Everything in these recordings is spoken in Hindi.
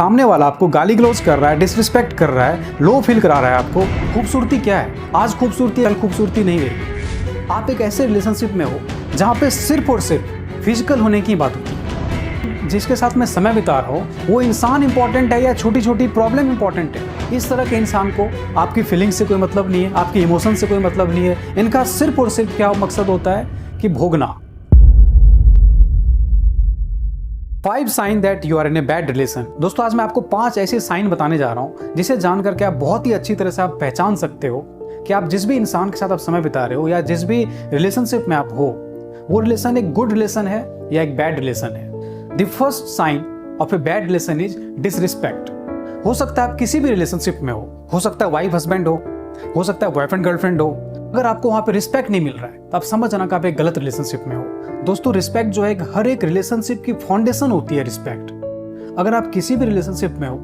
सामने वाला आपको गाली गलौज कर रहा है, डिसरिस्पेक्ट कर रहा है, लो फील करा रहा है आपको। खूबसूरती क्या है? आज खूबसूरती कल खूबसूरती नहीं रहेगी। आप एक ऐसे रिलेशनशिप में हो जहाँ पे सिर्फ और सिर्फ फिजिकल होने की बात होती है। जिसके साथ मैं समय बिता रहा हूँ वो इंसान इंपॉर्टेंट है या छोटी छोटी प्रॉब्लम इंपॉर्टेंट है। इस तरह के इंसान को आपकी फीलिंग से कोई मतलब नहीं है, आपकी इमोशन से कोई मतलब नहीं है। इनका सिर्फ और सिर्फ क्या मकसद होता है कि भोगना। 5 sign that you are in a bad relation. दोस्तों आज मैं आपको 5 ऐसे साइन बताने जा रहा हूं जिसे जान करके आप बहुत ही अच्छी तरह से आप पहचान सकते हो कि आप जिस भी इंसान के साथ आप समय बिता रहे हो या जिस भी रिलेशनशिप में आप हो वो रिलेशन एक गुड रिलेशन है या एक बैड रिलेशन है। The first sign of a bad relation is disrespect. हो सकता है आप किसी भी रिलेशनशिप में हो सकता है वाइफ हस्बैंड हो सकता है बॉयफ्रेंड गर्लफ्रेंड हो। अगर आपको वहां पे रिस्पेक्ट नहीं मिल रहा है तो आप समझ जाना कि आप एक गलत रिलेशनशिप में हो। दोस्तों रिस्पेक्ट जो है हर एक रिलेशनशिप की फाउंडेशन होती है रिस्पेक्ट। अगर आप किसी भी रिलेशनशिप में हो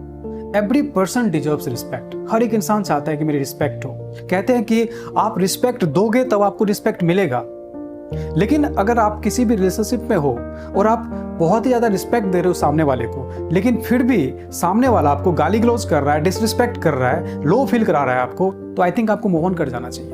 एवरी पर्सन डिजर्व्स रिस्पेक्ट। हर एक इंसान चाहता है कि मेरी रिस्पेक्ट हो। कहते हैं कि आप रिस्पेक्ट दोगे तब आपको रिस्पेक्ट मिलेगा। लेकिन अगर आप किसी भी रिलेशनशिप में हो और आप बहुत ही ज्यादा रिस्पेक्ट दे रहे हो सामने वाले को, लेकिन फिर भी सामने वाला आपको गाली गलौज कर रहा है, डिसरिस्पेक्ट कर रहा है, लो फील करा रहा है आपको, तो आई थिंक आपको मूव ऑन कर जाना चाहिए।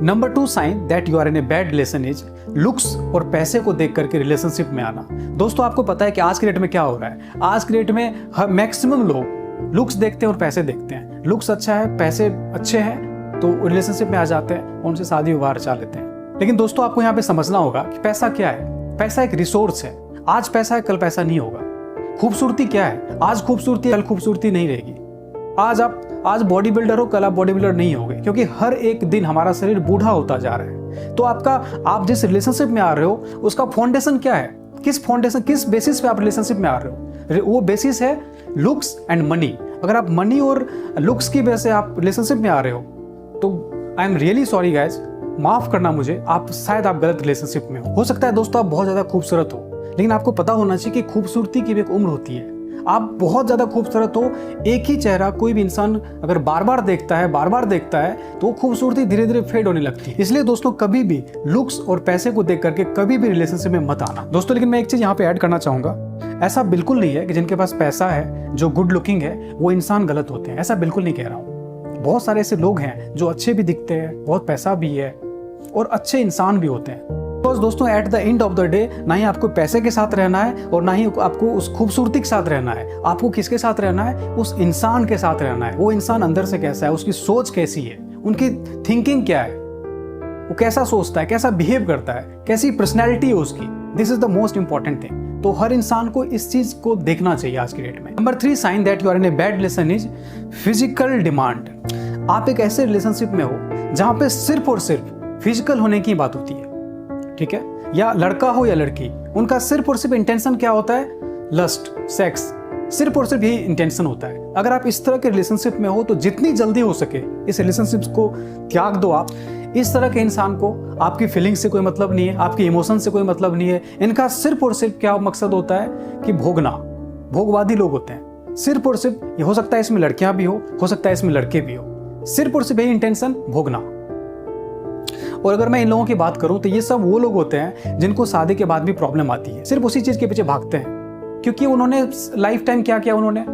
Number 2 sign that you are in a bad relation is looks और पैसे को देख करके रिलेशनशिप में आना। दोस्तों आपको पता है कि आज के डेट में क्या हो रहा है। आज के डेट में मैक्सिमम लोग लुक्स देखते हैं और पैसे देखते हैं। लुक्स अच्छा है, पैसे अच्छे हैं तो रिलेशनशिप में आ जाते हैं, उनसे शादी विवाह रचा लेते हैं। लेकिन दोस्तों आपको यहाँ पे समझना होगा कि पैसा क्या है। पैसा एक रिसोर्स है। आज पैसा है कल पैसा नहीं होगा। खूबसूरती क्या है? आज खूबसूरती कल खूबसूरती नहीं रहेगी। आज बॉडी बिल्डर हो कल आप बॉडी बिल्डर नहीं होगे, क्योंकि हर एक दिन हमारा शरीर बूढ़ा होता जा रहा है। तो आप जिस रिलेशनशिप में आ रहे हो उसका फाउंडेशन क्या है? किस बेसिस पे आप रिलेशनशिप में आ रहे हो? वो बेसिस है लुक्स एंड मनी। अगर आप मनी और लुक्स की वजह से आप रिलेशनशिप में आ रहे हो तो I am really sorry guys, माफ करना मुझे, शायद आप गलत रिलेशनशिप में हो सकता है दोस्तों आप बहुत ज्यादा खूबसूरत हो, लेकिन आपको पता होना चाहिए कि खूबसूरती की भी एक उम्र होती है। आप बहुत ज्यादा खूबसूरत हो, एक ही चेहरा कोई भी इंसान अगर बार बार देखता है तो खूबसूरती धीरे धीरे फेड होने लगती है। इसलिए दोस्तों कभी भी लुक्स और पैसे को देख करके कभी भी रिलेशनशिप में मत आना। दोस्तों लेकिन मैं एक चीज यहाँ पे ऐड करना चाहूंगा, ऐसा बिल्कुल नहीं है कि जिनके पास पैसा है, जो गुड लुकिंग है, वो इंसान गलत होते हैं। ऐसा बिल्कुल नहीं कह रहा हूँ। बहुत सारे ऐसे लोग हैं जो अच्छे भी दिखते हैं, बहुत पैसा भी है और अच्छे इंसान भी होते हैं। बस दोस्तों at the end of the day ना ही आपको पैसे के साथ रहना है और ना ही आपको उस खूबसूरती के साथ रहना है। आपको किसके साथ रहना है? उस इंसान के साथ रहना है। वो इंसान अंदर से कैसा है, उसकी सोच कैसी है, उनकी थिंकिंग क्या है, वो कैसा सोचता है, कैसा बिहेव करता है, कैसी पर्सनैलिटी है उसकी। This is the most important thing. तो हर इंसान को इस चीज को देखना चाहिए आज की डेट में। Number 3 sign that you are in a bad relation is physical demand. आप एक ऐसे रिलेशनशिप में हो जहां पे सिर्फ और सिर्फ फिजिकल होने की बात होती है, ठीक है? या लड़का हो या लड़की, उनका सिर्फ और सिर्फ इंटेंशन क्या होता है? लस्ट, सेक्स, सिर्फ और सिर्फ यही इंटेंशन होता है। अगर आप इस तरह के रिलेशनशिप में हो तो जितनी जल्दी हो सके इस रिलेशनशिप को त्याग दो आप। इस तरह के इंसान को आपकी फीलिंग से कोई मतलब नहीं है, आपकी इमोशन से कोई मतलब नहीं है। इनका सिर्फ और सिर्फ क्या मकसद होता है कि भोगना। भोगवादी लोग होते हैं। सिर्फ और सिर्फ ये हो सकता है इसमें लड़कियां भी हो सकता है इसमें लड़के भी हो। सिर्फ और सिर्फ यही इंटेंशन, भोगना। और अगर मैं इन लोगों की बात करूं तो ये सब वो लोग होते हैं जिनको शादी के बाद भी प्रॉब्लम आती है। सिर्फ उसी चीज के पीछे भागते हैं क्योंकि उन्होंने लाइफ टाइम क्या किया, उन्होंने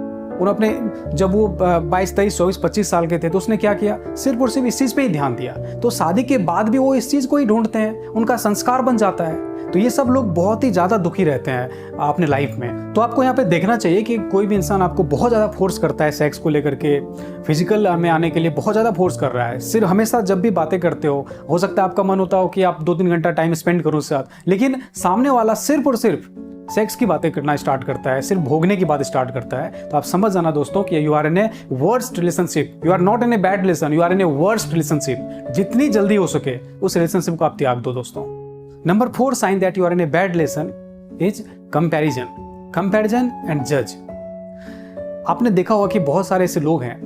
अपने जब वो 22, 23, 24, 25 साल के थे तो उसने क्या किया? सिर्फ और सिर्फ इस चीज पे ही ध्यान दिया। तो शादी के बाद भी वो इस चीज को ही ढूंढते हैं, उनका संस्कार बन जाता है। तो ये सब लोग बहुत ही ज्यादा दुखी रहते हैं अपने लाइफ में। तो आपको यहाँ पे देखना चाहिए कि कोई भी इंसान आपको बहुत ज्यादा फोर्स करता है सेक्स को लेकर के, फिजिकल में आने के लिए बहुत ज्यादा फोर्स कर रहा है। सिर्फ हमेशा जब भी बातें करते हो सकता है आपका मन होता हो कि आप 2-3 घंटा टाइम स्पेंड करो उसके साथ, लेकिन सामने वाला सिर्फ और सिर्फ सेक्स की बातें करना स्टार्ट करता है, सिर्फ भोगने की बात स्टार्ट करता है। तो आप समझ जाना दोस्तों कि you are in a worst relationship. You are not in a bad relation, you are in a worst relationship. जितनी जल्दी हो सके उस रिलेशनशिप को आप त्याग दो दोस्तों। Number 4 sign that you are in a bad relation is comparison and जज। आपने देखा होगा कि बहुत सारे ऐसे लोग हैं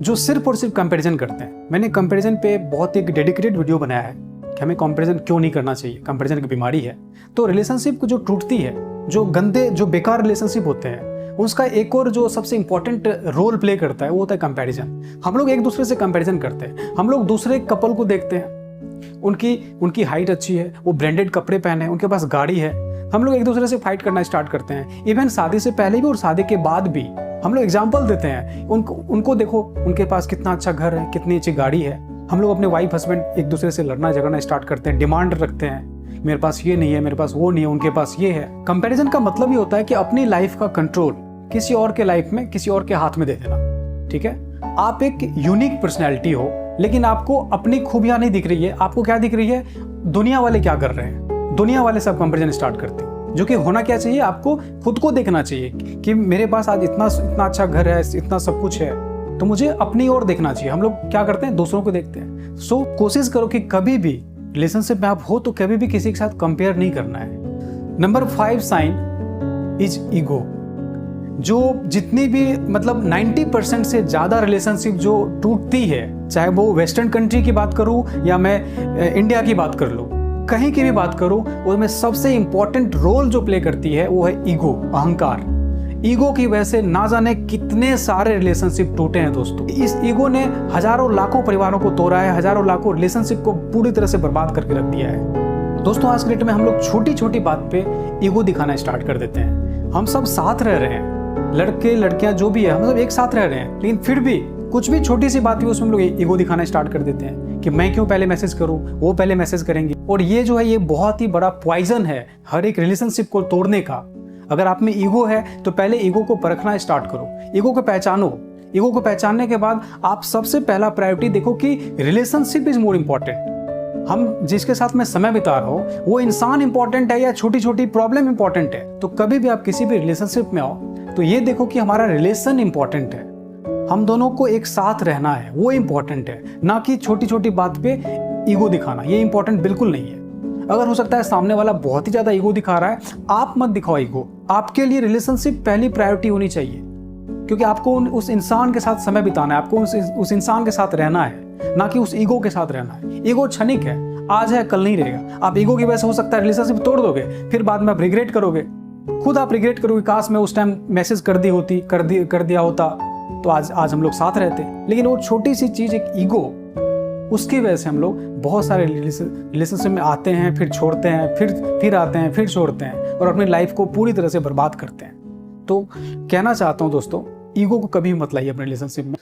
जो सिर्फ और सिर्फ कंपैरिजन करते हैं। मैंने कंपैरिजन पे बहुत एक डेडिकेटेड वीडियो बनाया है कि हमें कंपैरिजन क्यों नहीं करना चाहिए, कंपैरिजन की बीमारी है। तो रिलेशनशिप को जो टूटती है, जो गंदे जो बेकार रिलेशनशिप होते हैं, उसका एक और जो सबसे इंपॉर्टेंट रोल प्ले करता है वो होता है कंपैरिजन। हम लोग एक दूसरे से कंपैरिजन करते हैं। हम लोग दूसरे कपल को देखते हैं, उनकी हाइट अच्छी है, वो ब्रांडेड कपड़े पहने हैं, उनके पास गाड़ी है, हम लोग एक दूसरे से फाइट करना स्टार्ट करते हैं। इवन शादी से पहले भी और शादी के बाद भी हम लोग एग्जाम्पल देते हैं, उनको देखो, उनके पास कितना अच्छा घर है, कितनी अच्छी गाड़ी है। हम लोग अपने वाइफ हस्बैंड एक दूसरे से लड़ना झगड़ना स्टार्ट करते हैं, डिमांड रखते हैं, मेरे पास ये नहीं है, मेरे पास वो नहीं है, उनके पास ये है। कंपैरिजन का मतलब ही होता है कि अपनी लाइफ का कंट्रोल किसी और के लाइफ में, किसी और के हाथ में दे देना। ठीक है, आप एक यूनिक पर्सनैलिटी हो, लेकिन आपको अपनी खूबियां नहीं दिख रही है। आपको क्या दिख रही है? दुनिया वाले क्या कर रहे हैं, दुनिया वाले सब कंपैरिजन स्टार्ट करते हैं। जो कि होना क्या चाहिए, आपको खुद को देखना चाहिए कि मेरे पास आज इतना अच्छा घर है, इतना सब कुछ है, तो मुझे अपनी ओर देखना चाहिए। हम लोग क्या करते हैं? दूसरों को देखते हैं। सो कोशिश करो कि कभी भी रिलेशनशिप में आप हो तो कभी भी किसी के साथ कंपेयर नहीं करना है। Number 5 sign is ego. जो जितनी भी मतलब 90% से ज़्यादा रिलेशनशिप जो टूटती है, चाहे वो वेस्टर्न कंट्री की बात करूँ या मैं इंडिया की बात कर लूँ, कहीं की भी बात करूँ, उसमें सबसे इंपॉर्टेंट रोल जो प्ले करती है वो है ईगो, अहंकार। ईगो की वजह से ना जाने कितने सारे रिलेशनशिप टूटे हैं दोस्तों। इस ईगो ने हजारों लाखों परिवारों को तोड़ा है, हजारों लाखों रिलेशनशिप को पूरी तरह से बर्बाद करके रख दिया है। दोस्तों आज के डेट में हम लोग छोटी छोटी बात पे ईगो दिखाना स्टार्ट कर देते हैं। हम सब साथ रह रहे हैं, लड़के लड़कियां जो भी है, हम सब एक साथ रह रहे हैं, लेकिन फिर भी कुछ भी छोटी सी बात भी उसमें हम लोग ईगो दिखाना स्टार्ट कर देते हैं कि मैं क्यों पहले मैसेज करूं, वो पहले मैसेज करेंगे। और ये जो है ये बहुत ही बड़ा पॉइजन है हर एक रिलेशनशिप को तोड़ने का। अगर आप में ईगो है तो पहले ईगो को परखना स्टार्ट करो, ईगो को पहचानो। ईगो को पहचानने के बाद आप सबसे पहला प्रायोरिटी देखो कि रिलेशनशिप इज मोर इम्पोर्टेंट। हम जिसके साथ मैं समय बिता रहा हूँ वो इंसान इंपॉर्टेंट है या छोटी छोटी प्रॉब्लम इंपॉर्टेंट है। तो कभी भी आप किसी भी रिलेशनशिप में आओ तो ये देखो कि हमारा रिलेशन इंपॉर्टेंट है, हम दोनों को एक साथ रहना है, वो इंपॉर्टेंट है, ना कि छोटी छोटी बात पे ईगो दिखाना। ये इंपॉर्टेंट बिल्कुल नहीं है। अगर हो सकता है सामने वाला बहुत ही ज्यादा ईगो दिखा रहा है, आप मत दिखाओ ईगो। आपके लिए रिलेशनशिप पहली प्रायोरिटी होनी चाहिए, क्योंकि आपको उस इंसान के साथ समय बिताना है, आपको उस इंसान के साथ रहना है, ना कि उस ईगो के साथ रहना है। ईगो क्षणिक है, आज है कल नहीं रहेगा। आप ईगो की वजह से हो सकता है रिलेशनशिप तोड़ दोगे, फिर बाद में आप रिग्रेट करोगे, खुद आप रिग्रेट करोगे, काश मैं उस टाइम मैसेज कर दिया होता तो आज हम लोग साथ रहते। लेकिन वो छोटी सी चीज एक ईगो, उसकी वजह से हम लोग बहुत सारे रिलेशनशिप में आते हैं, फिर छोड़ते हैं, फिर आते हैं, फिर छोड़ते हैं और अपनी लाइफ को पूरी तरह से बर्बाद करते हैं। तो कहना चाहता हूं दोस्तों, ईगो को कभी मत लाइए अपने रिलेशनशिप में।